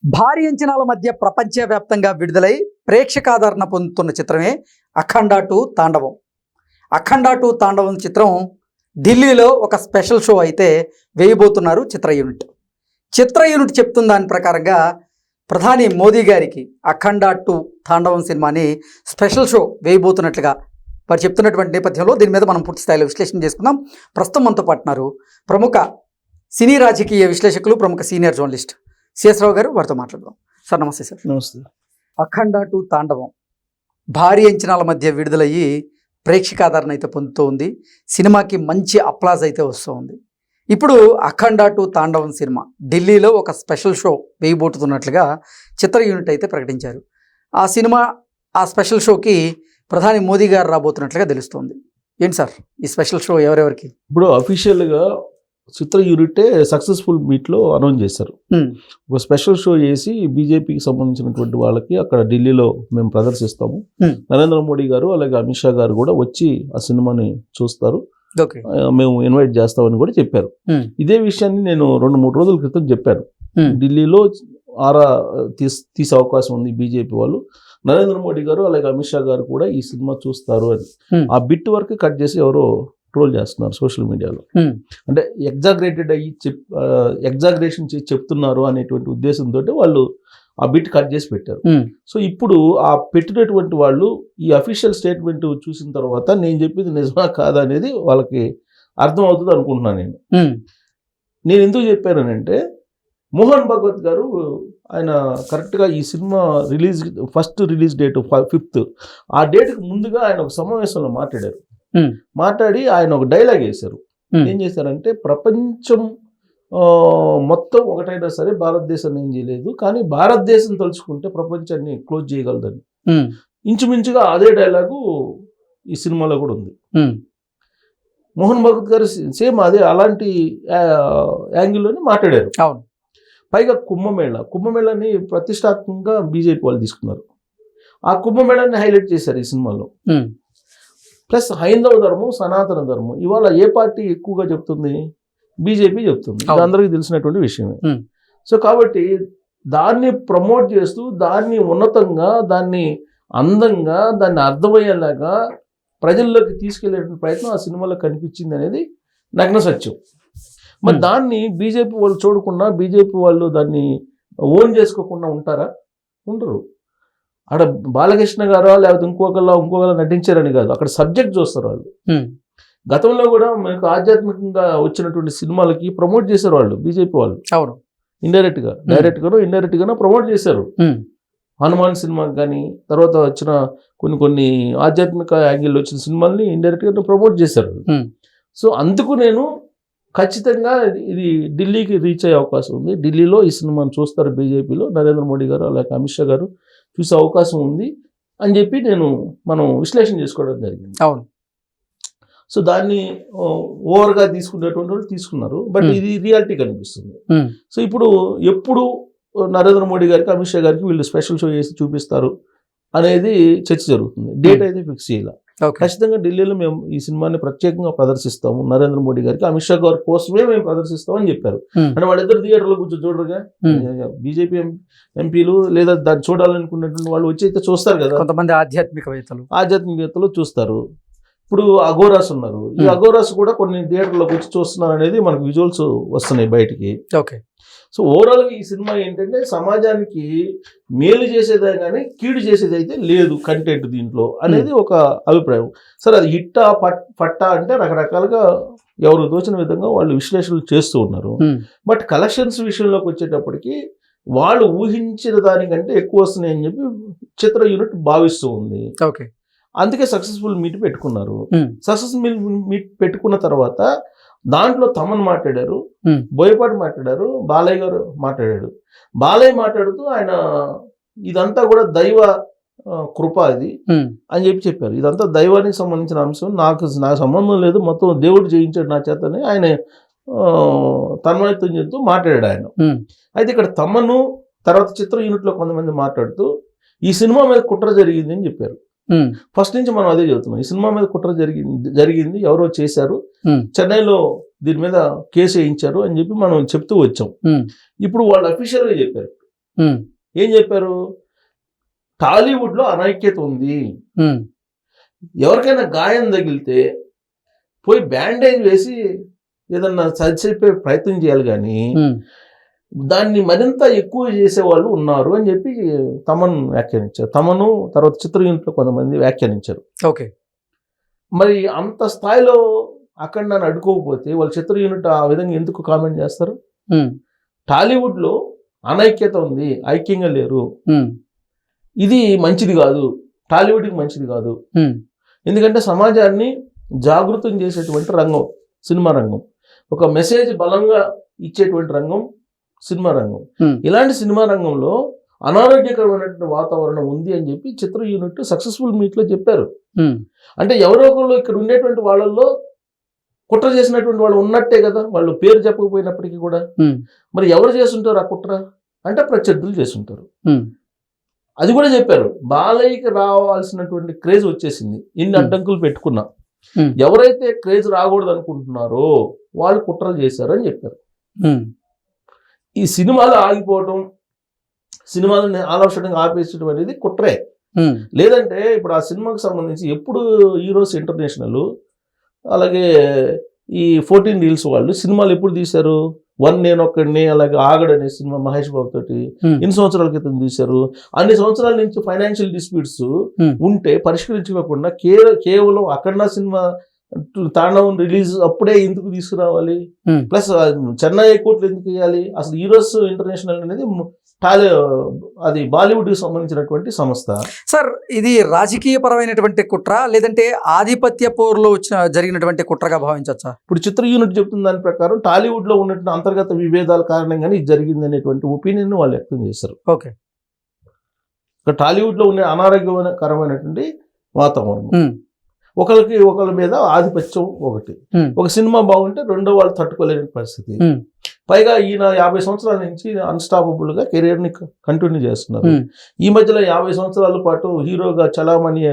భారీ అంచనాల మధ్య ప్రపంచవ్యాప్తంగా విడుదలై ప్రేక్షకాదరణ పొందుతున్న చిత్రమే అఖండ 2 తాండవం. అఖండ 2 తాండవం చిత్రం ఢిల్లీలో ఒక స్పెషల్ షో అయితే వేయబోతున్నారు చిత్ర యూనిట్ చెప్తున్న దాని ప్రకారంగా ప్రధాని మోదీ గారికి అఖండ 2 తాండవం సినిమాని స్పెషల్ షో వేయబోతున్నట్లుగా వారు చెప్తున్నటువంటి నేపథ్యంలో దీని మీద మనం పూర్తి స్థాయిలో విశ్లేషణ చేసుకుందాం. ప్రస్తుతం మనతో పాటున్నారు ప్రముఖ సినీ రాజకీయ విశ్లేషకులు, ప్రముఖ సీనియర్ జర్నలిస్ట్ సిఎస్ రావు గారు. వారితో మాట్లాడదాం. సార్ నమస్తే. సార్ నమస్తే. అఖండ 2 తాండవం భారీ అంచనాల మధ్య విడుదలయ్యి ప్రేక్షకాదరణ అయితే పొందుతూ ఉంది. సినిమాకి మంచి అప్లాజ్ అయితే వస్తూ ఉంది. ఇప్పుడు అఖండ 2 తాండవం సినిమా ఢిల్లీలో ఒక స్పెషల్ షో వేయబోతున్నట్లుగా చిత్ర యూనిట్ అయితే ప్రకటించారు. ఆ సినిమా ఆ స్పెషల్ షోకి ప్రధాని మోదీ గారు రాబోతున్నట్లుగా తెలుస్తోంది. ఏంటి సార్ ఈ స్పెషల్ షో ఎవరెవరికి? ఇప్పుడు అఫీషియల్గా చిత్ర యూనిటే సక్సెస్ఫుల్ మీట్లో అనౌన్స్ చేశారు. ఒక స్పెషల్ షో చేసి బీజేపీకి సంబంధించినటువంటి వాళ్ళకి అక్కడ ఢిల్లీలో మేము ప్రదర్శిస్తాము. నరేంద్ర మోడీ గారు అలాగే అమిత్ షా గారు కూడా వచ్చి ఆ సినిమాని చూస్తారు, మేము ఇన్వైట్ చేస్తామని కూడా చెప్పారు. ఇదే విషయాన్ని నేను 2-3 రోజుల క్రితం చెప్పాను. ఢిల్లీలో ఆరా తీసే అవకాశం ఉంది బీజేపీ వాళ్ళు. నరేంద్ర మోడీ గారు అలాగే అమిత్ షా గారు కూడా ఈ సినిమా చూస్తారు అని ఆ బిట్ వరకు కట్ చేసి ఎవరో ట్రోల్ చేస్తున్నారు సోషల్ మీడియాలో. అంటే ఎగ్జాగ్రేటెడ్ అయ్యి ఎగ్జాగ్రేషన్ చేసి చెప్తున్నారు అనేటువంటి ఉద్దేశంతో వాళ్ళు ఆ బిట్ కట్ చేసి పెట్టారు. సో ఇప్పుడు ఆ పెట్టినటువంటి వాళ్ళు ఈ అఫీషియల్ స్టేట్మెంట్ చూసిన తర్వాత నేను చెప్పింది నిజమా కాదా అనేది వాళ్ళకి అర్థం అవుతుంది అనుకుంటున్నాను. నేను ఎందుకు చెప్పానంటే, మోహన్ భగవత్ గారు ఆయన కరెక్ట్గా ఈ cinema first release date 5th ఆ డేట్కి ముందుగా ఆయన ఒక సమావేశంలో మాట్లాడి ఆయన ఒక డైలాగ్ వేశారు. ఏం చేశారంటే, ప్రపంచం మొత్తం ఒకటైనా సరే భారతదేశాన్ని ఏం చేయలేదు, కానీ భారతదేశం తలుచుకుంటే ప్రపంచాన్ని క్లోజ్ చేయగలదని. ఇంచుమించుగా అదే డైలాగు ఈ సినిమాలో కూడా ఉంది. మోహన్ భగవత్ గారు సేమ్ అలాంటి యాంగిల్లోనే మాట్లాడారు. పైగా కుంభమేళాని ప్రతిష్టాత్మకంగా బీజేపీ వాళ్ళు తీసుకున్నారు. ఆ కుంభమేళాన్ని హైలైట్ చేశారు ఈ సినిమాలో. ప్లస్ హైందవ ధర్మం, సనాతన ధర్మం ఇవాళ ఏ పార్టీ ఎక్కువగా చెప్తుంది? బీజేపీ చెప్తుంది. ఇది అందరికీ తెలిసినటువంటి విషయమే. సో కాబట్టి దాన్ని ప్రమోట్ చేస్తూ, దాన్ని ఉన్నతంగా, దాన్ని అందంగా, దాన్ని అర్థమయ్యేలాగా ప్రజల్లోకి తీసుకెళ్లేటువంటి ప్రయత్నం ఆ సినిమాలో కనిపించింది అనేది నగ్న సత్యం. మరి దాన్ని బీజేపీ వాళ్ళు చూడకుండా, బీజేపీ వాళ్ళు దాన్ని ఓన్ చేసుకోకుండా ఉంటారా? ఉండరు. అక్కడ బాలకృష్ణ గారా లేకపోతే ఇంకొకలా నటించారని కాదు, అక్కడ సబ్జెక్ట్ చూస్తారు వాళ్ళు. గతంలో కూడా మనకు ఆధ్యాత్మికంగా వచ్చినటువంటి సినిమాలకి ప్రమోట్ చేశారు వాళ్ళు, బీజేపీ వాళ్ళు. అవును, ఇండైరెక్ట్ గానో ప్రమోట్ చేశారు. హనుమాన్ సినిమాకి కానీ తర్వాత వచ్చిన కొన్ని ఆధ్యాత్మిక యాంగిల్ వచ్చిన సినిమాల్ని ఇండైరెక్ట్ గా ప్రమోట్ చేశారు. సో అందుకు నేను ఖచ్చితంగా ఇది ఢిల్లీకి రీచ్ అయ్యే అవకాశం ఉంది. ఢిల్లీలో ఈ సినిమాను చూస్తారు బీజేపీలో, నరేంద్ర మోడీ గారు అలాగే అమిత్ షా గారు చూసే అవకాశం ఉంది అని చెప్పి మనం విశ్లేషణ చేసుకోవడం జరిగింది. అవును. సో దాన్ని ఓవర్గా తీసుకునేటువంటి వాళ్ళు తీసుకున్నారు, బట్ ఇది రియాలిటీ కనిపిస్తుంది. సో ఎప్పుడు నరేంద్ర మోడీ గారికి అమిత్ షా గారికి వీళ్ళు స్పెషల్ షో చేసి చూపిస్తారు అనేది చర్చ జరుగుతుంది. డేట్ అయితే ఫిక్స్ చేయాలి. ఖచ్చితంగా ఢిల్లీలో మేము ఈ సినిమాని ప్రత్యేకంగా ప్రదర్శిస్తాము, నరేంద్ర మోడీ గారికి అమిత్ షా గారి కోసమే మేము ప్రదర్శిస్తామని చెప్పారు. అంటే వాళ్ళిద్దరు థియేటర్లో కూర్చొని చూడరుగా, బీజేపీ ఎంపీలు లేదా దాన్ని చూడాలనుకున్నటువంటి వాళ్ళు వచ్చి అయితే చూస్తారు కదా. కొంతమంది ఆధ్యాత్మికవేత్తలు చూస్తారు. ఇప్పుడు అఘోరాస్ ఉన్నారు, ఈ అఘోరాస్ కూడా కొన్ని థియేటర్లోకి వచ్చి చూస్తున్నారు అనేది మనకు విజువల్స్ వస్తున్నాయి బయటికి. సో ఓవరాల్గా ఈ సినిమా ఏంటంటే సమాజానికి మేలు చేసేదే కానీ కీడు చేసేది అయితే లేదు కంటెంట్ దీంట్లో అనేది ఒక అభిప్రాయం. సరే అది హిట్టా పట్టా అంటే రకరకాలుగా ఎవరు దోచిన విధంగా వాళ్ళు విశ్లేషణలు చేస్తూ ఉన్నారు. బట్ కలెక్షన్స్ విషయంలోకి వచ్చేటప్పటికి వాళ్ళు ఊహించిన దానికంటే ఎక్కువ వస్తున్నాయి అని చెప్పి చిత్ర యూనిట్ భావిస్తూ ఉంది. అందుకే సక్సెస్ఫుల్ మీట్ పెట్టుకున్నారు. సక్సెస్ఫుల్ మీట్ పెట్టుకున్న తర్వాత దాంట్లో తమన్ మాట్లాడారు, బోయపాటి మాట్లాడారు, బాలయ్య గారు మాట్లాడాడు. బాలయ్య మాట్లాడుతూ ఆయన ఇదంతా కూడా దైవ కృప ఇది అని చెప్పారు. ఇదంతా దైవానికి సంబంధించిన అంశం, నాకు సంబంధం లేదు, మొత్తం దేవుడు జయించాడు నా చేతని ఆయన తన్మయత్వం చెప్తూ మాట్లాడాడు ఆయన. అయితే ఇక్కడ తమను తర్వాత చిత్ర యూనిట్లో కొంతమంది మాట్లాడుతూ ఈ సినిమా మీద కుట్ర జరిగింది అని చెప్పారు. ఫస్ట్ నుంచి మనం అదే చెబుతున్నాం, ఈ సినిమా మీద కుట్ర జరిగింది, ఎవరో చేశారు, చెన్నైలో దీని మీద కేసు వేయించారు అని చెప్పి మనం చెప్తూ వచ్చాం. ఇప్పుడు వాళ్ళు అఫీషియల్గా చెప్పారు, ఏం చెప్పారు? టాలీవుడ్లో అనైక్యత ఉంది, ఎవరికైనా గాయం తగిలితే పోయి బ్యాండేజ్ వేసి ఏదన్నా సరిచెప్పే ప్రయత్నం చేయాలి, కానీ దాన్ని మరింత ఎక్కువ చేసేవాళ్ళు ఉన్నారు అని చెప్పి తమన్ వ్యాఖ్యానించారు. తమను తర్వాత చిత్ర యూనిట్లో కొంతమంది వ్యాఖ్యానించారు. ఓకే, మరి అంత స్థాయిలో అక్కడ నన్ను అడ్డుకోకపోతే వాళ్ళు చిత్ర యూనిట్ ఆ విధంగా ఎందుకు కామెంట్ చేస్తారు? టాలీవుడ్లో అనైక్యత ఉంది, ఐక్యంగా లేరు, ఇది మంచిది కాదు, టాలీవుడ్కి మంచిది కాదు. ఎందుకంటే సమాజాన్ని జాగృతం చేసేటువంటి రంగం సినిమా రంగం, ఒక మెసేజ్ బలంగా ఇచ్చేటువంటి రంగం సినిమా రంగం. ఇలాంటి సినిమా రంగంలో అనారోగ్యకరమైనటువంటి వాతావరణం ఉంది అని చెప్పి చిత్ర యూనిట్ సక్సెస్ఫుల్ మీట్లో చెప్పారు. అంటే ఎవరో ఒకళ్ళు ఇక్కడ ఉండేటువంటి వాళ్ళల్లో కుట్ర చేసినటువంటి వాళ్ళు ఉన్నట్టే కదా, వాళ్ళు పేరు చెప్పకపోయినప్పటికీ కూడా. మరి ఎవరు చేస్తుంటారు ఆ కుట్ర అంటే ప్రత్యర్థులు చేస్తుంటారు. అది కూడా చెప్పారు, బాలయ్యకి రావాల్సినటువంటి క్రేజ్ వచ్చేసింది, ఇన్ని అడ్డంకులు పెట్టుకున్నా, ఎవరైతే క్రేజ్ రాకూడదు అనుకుంటున్నారో వాళ్ళు కుట్రలు చేశారు అని చెప్పారు. ఈ సినిమాలు ఆగిపోవటం, సినిమాలను ఆలోచనగా ఆపేసడం అనేది కుట్రే. లేదంటే ఇప్పుడు ఆ సినిమాకి సంబంధించి ఎప్పుడు హీరోస్ ఇంటర్నేషనల్, అలాగే ఈ 14 రీల్స్ వాళ్ళు సినిమాలు ఎప్పుడు తీశారు? 1 నేను ఒక్కడిని, అలాగే ఆగడు అనే సినిమా మహేష్ బాబు తోటి ఎన్ని సంవత్సరాల క్రితం తీశారు. అన్ని సంవత్సరాల నుంచి ఫైనాన్షియల్ డిస్ప్యూట్స్ ఉంటే పరిష్కరించుకోకుండా కేవలం అఖండ సినిమా తాండవం రిలీజ్ అప్పుడే ఎందుకు తీసుకురావాలి? ప్లస్ చెన్నై హైకోర్టులు ఎందుకు వేయాలి? అసలు హీరోస్ ఇంటర్నేషనల్ అనేది అది బాలీవుడ్ కి సంబంధించినటువంటి సంస్థ. సార్, ఇది రాజకీయ పరమైనటువంటి కుట్ర లేదంటే ఆధిపత్య పోరులో జరిగినటువంటి కుట్రగా భావించవచ్చా? ఇప్పుడు చిత్ర యూనిట్ చెప్తున్న దాని ప్రకారం టాలీవుడ్ లో ఉన్నటువంటి అంతర్గత విభేదాల కారణంగానే ఇది జరిగింది అనేటువంటి ఒపీనియన్ వాళ్ళు వ్యక్తం చేశారు. ఓకే, ఇక్కడ టాలీవుడ్ లో ఉన్న అనారోగ్యకరమైనటువంటి వాతావరణం, ఒకళ్ళ మీద ఆధిపత్యం ఒకటి, ఒక సినిమా బాగుంటే రెండో వాళ్ళు తట్టుకోలేని పరిస్థితి. పైగా ఈయన 50 సంవత్సరాల నుంచి అన్స్టాపబుల్ గా కెరీర్ ని కంటిన్యూ చేస్తున్నారు. ఈ మధ్యలో 50 సంవత్సరాల పాటు హీరోగా చలామణి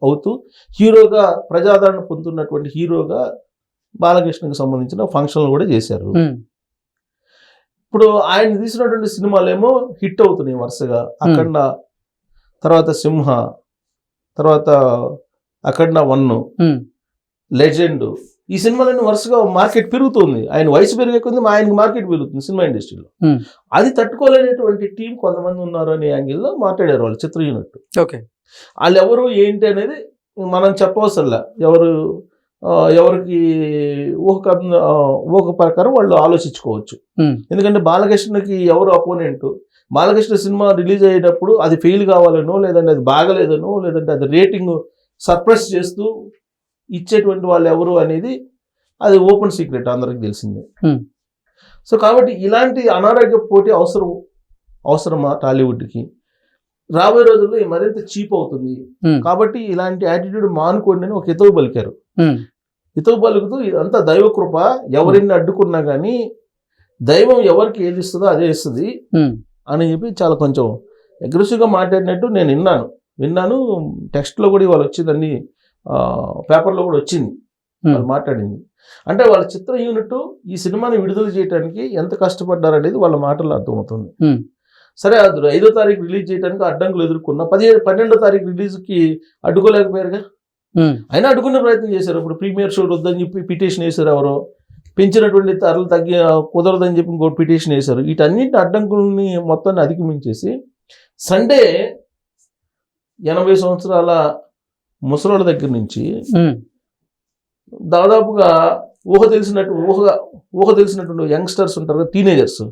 అవుతూ హీరోగా ప్రజాదరణ పొందుతున్నటువంటి హీరోగా బాలకృష్ణకి సంబంధించిన ఫంక్షన్లు కూడా చేశారు. ఇప్పుడు ఆయన తీసినటువంటి సినిమాలేమో హిట్ అవుతున్నాయి వరుసగా. అఖండ, తర్వాత సింహ, తర్వాత అఖండ 1, లెజెండ్, ఈ సినిమాలన్నీ వరుసగా మార్కెట్ పెరుగుతుంది. ఆయన వయసు పెరిగే కొద్ది ఆయనకి మార్కెట్ పెరుగుతుంది సినిమా ఇండస్ట్రీలో. అది తట్టుకోలేనటువంటి టీం కొంతమంది ఉన్నారు అనే యాంగిల్లో మాట్లాడారు వాళ్ళు చిత్ర యూనిట్. ఓకే, వాళ్ళు ఎవరు ఏంటి అనేది మనం చెప్పవసరలా, ఎవరికి ఊహ ప్రకారం వాళ్ళు ఆలోచించుకోవచ్చు. ఎందుకంటే బాలకృష్ణకి ఎవరు అపోనెంట్, బాలకృష్ణ సినిమా రిలీజ్ అయ్యేటప్పుడు అది ఫెయిల్ కావాలనో, లేదంటే అది బాగలేదనో, లేదంటే అది రేటింగ్ సర్ప్రైజ్ చేస్తూ ఇచ్చేటువంటి వాళ్ళు ఎవరు అనేది అది ఓపెన్ సీక్రెట్, అందరికి తెలిసిందే. సో కాబట్టి ఇలాంటి అనారోగ్య పోటీ అవసరమా టాలీవుడ్కి? రాబోయే రోజుల్లో మరింత చీప్ అవుతుంది. కాబట్టి ఇలాంటి యాటిట్యూడ్ మానుకోండి అని ఒక హితవు పలికారు. హితవు పలుకుతూ ఇదంతా దైవ కృప, ఎవరిని అడ్డుకున్నా కానీ దైవం ఎవరికి ఏది ఇస్తుందో అదే ఇస్తుంది అని చెప్పి చాలా కొంచెం అగ్రెసివ్గా మాట్లాడినట్టు నేను విన్నాను. టెక్స్ట్లో కూడా ఇవాళ వచ్చిందని, పేపర్లో కూడా వచ్చింది వాళ్ళు మాట్లాడింది. అంటే వాళ్ళ చిత్ర యూనిట్ ఈ సినిమాని విడుదల చేయడానికి ఎంత కష్టపడ్డారనేది వాళ్ళ మాటల్లో అర్థమవుతుంది. సరే, అది 5వ తారీఖు రిలీజ్ చేయడానికి అడ్డంకులు ఎదుర్కొన్నా, 12వ తారీఖు రిలీజ్కి అడ్డుకోలేకపోయారుగా. అయినా అడ్డుకునే ప్రయత్నం చేశారు. ఇప్పుడు ప్రీమియర్ షో వద్దని చెప్పి పిటిషన్ వేశారు, ఎవరో పెంచినటువంటి ధరలు కుదరదని చెప్పి ఇంకోటి పిటిషన్ వేశారు. వీటన్నింటి అడ్డంకుల్ని మొత్తాన్ని అధిగమించేసి సండే 80 సంవత్సరాల ముసలోళ్ళ దగ్గర నుంచి దాదాపుగా ఊహ తెలిసినటువంటి యంగ్స్టర్స్ ఉంటారు, టీనేజర్స్,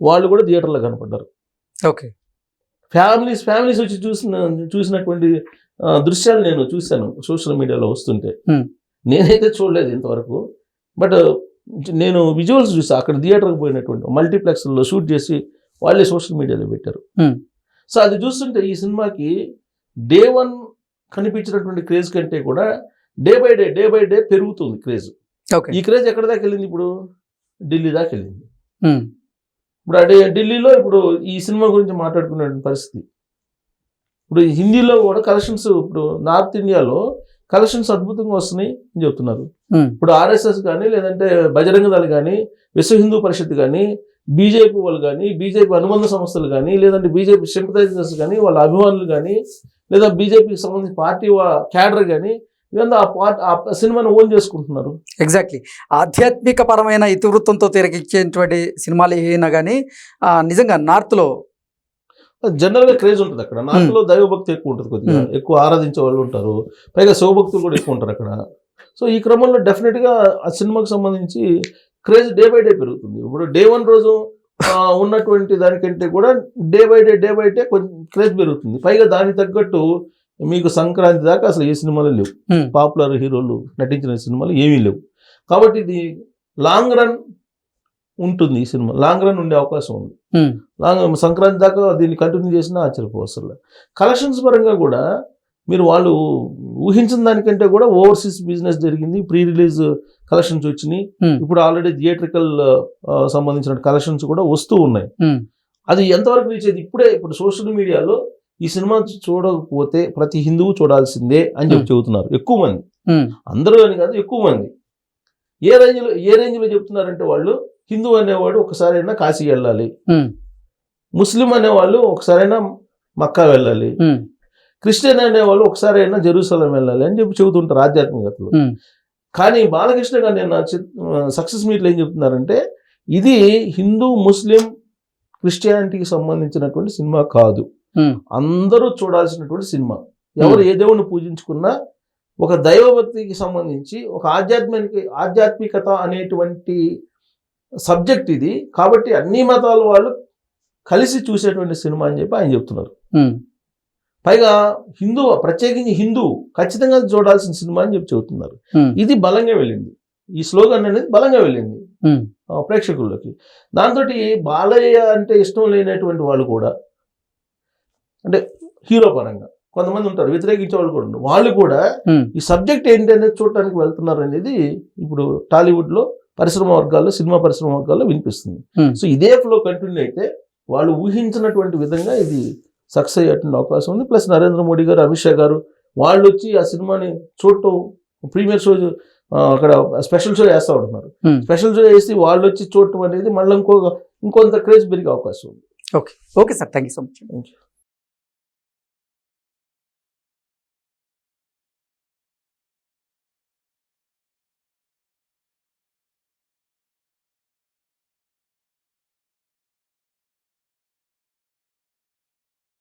వాళ్ళు కూడా థియేటర్లో కనపడ్డారు. ఓకే, ఫ్యామిలీస్ వచ్చి చూసినటువంటి దృశ్యాలు నేను చూశాను సోషల్ మీడియాలో వస్తుంటే. నేనైతే చూడలేదు ఇంతవరకు, బట్ నేను విజువల్స్ చూసా. అక్కడ థియేటర్కి పోయినటువంటి మల్టీప్లెక్స్లో షూట్ చేసి వాళ్ళే సోషల్ మీడియాలో పెట్టారు. సో అది చూస్తుంటే ఈ సినిమాకి డే 1 కనిపించినటువంటి క్రేజ్ కంటే కూడా డే బై డే పెరుగుతుంది క్రేజ్. ఈ క్రేజ్ ఎక్కడ దాకా వెళ్ళింది? ఇప్పుడు ఢిల్లీ దాకా వెళ్ళింది. ఇప్పుడు ఢిల్లీలో ఇప్పుడు ఈ సినిమా గురించి మాట్లాడుకునే పరిస్థితి. ఇప్పుడు హిందీలో కూడా కలెక్షన్స్, ఇప్పుడు నార్త్ ఇండియాలో కలెక్షన్స్ అద్భుతంగా వస్తున్నాయి అని చెప్తున్నారు. ఇప్పుడు RSS కానీ, లేదంటే బజరంగ దళ్ కానీ, విశ్వ హిందూ పరిషత్ కానీ, బీజేపీ వాళ్ళు కానీ, బీజేపీ అనుబంధ సంస్థలు కానీ, లేదంటే బీజేపీ సింపథైజర్స్ కానీ, వాళ్ళ అభిమానులు కానీ, లేదా బీజేపీకి సంబంధించిన పార్టీ క్యాడర్ కానీ ఇదంతా ఆ సినిమాని ఓన్ చేసుకుంటున్నారు. ఎగ్జాక్ట్లీ. ఆధ్యాత్మిక పరమైన ఇతివృత్తంతో తెరకెక్కేటువంటి సినిమాలు ఏమైనా కానీ నిజంగా నార్త్లో జనరల్ గా క్రేజ్ ఉంటుంది. అక్కడ నార్త్లో దైవభక్తి ఎక్కువ ఉంటుంది, కొద్దిగా ఎక్కువ ఆరాధించే వాళ్ళు ఉంటారు, పైగా శివభక్తులు కూడా ఎక్కువ ఉంటారు అక్కడ. సో ఈ క్రమంలో డెఫినెట్ గా ఆ సినిమాకి సంబంధించి క్రేజ్ డే బై డే పెరుగుతుంది. ఇప్పుడు డే 1 రోజు ఉన్నటువంటి దానికంటే కూడా డే బై డే కొంచెం క్రేజ్ పెరుగుతుంది. పైగా దానికి తగ్గట్టు మీకు సంక్రాంతి దాకా అసలు ఏ సినిమాలు లేవు, పాపులర్ హీరోలు నటించిన సినిమాలు ఏమీ లేవు. కాబట్టి ఇది లాంగ్ రన్ ఉంటుంది, ఈ సినిమా లాంగ్ రన్ ఉండే అవకాశం ఉంది. సంక్రాంతి దాకా దీన్ని కంటిన్యూ చేసినా ఆశ్చర్యపోవసరం. కలెక్షన్స్ పరంగా కూడా మీరు వాళ్ళు ఊహించిన దానికంటే కూడా ఓవర్సీస్ బిజినెస్ జరిగింది. ప్రీ రిలీజ్ కలెక్షన్స్ వచ్చినాయి, ఇప్పుడు ఆల్రెడీ థియేట్రికల్ సంబంధించిన కలెక్షన్స్ కూడా వస్తూ ఉన్నాయి. అది ఎంతవరకు రీచ్ అయ్యింది ఇప్పుడు సోషల్ మీడియాలో ఈ సినిమా చూడకపోతే ప్రతి హిందువు చూడాల్సిందే అని చెబుతున్నారు ఎక్కువ మంది. అందరూ అని కాదు, ఎక్కువ మంది. ఏ రేంజ్ లో చెప్తున్నారంటే వాళ్ళు హిందూ అనేవాడు ఒకసారైనా కాశీ వెళ్ళాలి, ముస్లిం అనేవాళ్ళు ఒకసారైనా మక్కా వెళ్ళాలి, క్రిస్టియన్ అనేవాళ్ళు ఒకసారైనా జెరూసలం వెళ్ళాలి అని చెబుతుంటారు ఆధ్యాత్మికతలో. కానీ బాలకృష్ణ గారు నేను సక్సెస్ మీట్లో ఏం చెప్తున్నారంటే ఇది హిందూ, ముస్లిం, క్రిస్టియానిటీకి సంబంధించినటువంటి సినిమా కాదు, అందరూ చూడాల్సినటువంటి సినిమా. ఎవరు ఏ దేవుణ్ణి పూజించుకున్నా ఒక దైవభక్తికి సంబంధించి ఒక ఆధ్యాత్మికత అనేటువంటి సబ్జెక్ట్ ఇది. కాబట్టి అన్ని మతాల వాళ్ళు కలిసి చూసేటువంటి సినిమా అని చెప్పి ఆయన చెప్తున్నారు. పైగా ప్రత్యేకించి హిందూ ఖచ్చితంగా చూడాల్సిన సినిమా అని చెప్పి చెబుతున్నారు. ఇది బలంగా వెళ్ళింది, ఈ స్లోగన్ అనేది బలంగా వెళ్ళింది ప్రేక్షకుల్లోకి. దాంతో బాలయ్య అంటే ఇష్టం లేనటువంటి వాళ్ళు కూడా, అంటే హీరో పరంగా కొంతమంది ఉంటారు, వ్యతిరేకించే వాళ్ళు కూడా ఉంటారు, వాళ్ళు కూడా ఈ సబ్జెక్ట్ ఏంటి అనేది చూడటానికి వెళ్తున్నారు అనేది ఇప్పుడు టాలీవుడ్ లో సినిమా పరిశ్రమ వర్గాల్లో వినిపిస్తుంది. సో ఇదే ఫ్లో కంటిన్యూ అయితే వాళ్ళు ఊహించినటువంటి విధంగా ఇది సక్సెస్ అయ్యేటువంటి అవకాశం ఉంది. ప్లస్ నరేంద్ర మోడీ గారు, అమిత్ షా గారు వాళ్ళు వచ్చి ఆ సినిమాని చూడటం, ప్రీమియర్ షో అక్కడ స్పెషల్ షో వేస్తూ ఉంటున్నారు. స్పెషల్ షో వేసి వాళ్ళు వచ్చి చూడటం అనేది మళ్ళీ ఇంకొంత క్రేజ్ పెరిగే అవకాశం ఉంది. Okay sir, thank you so much.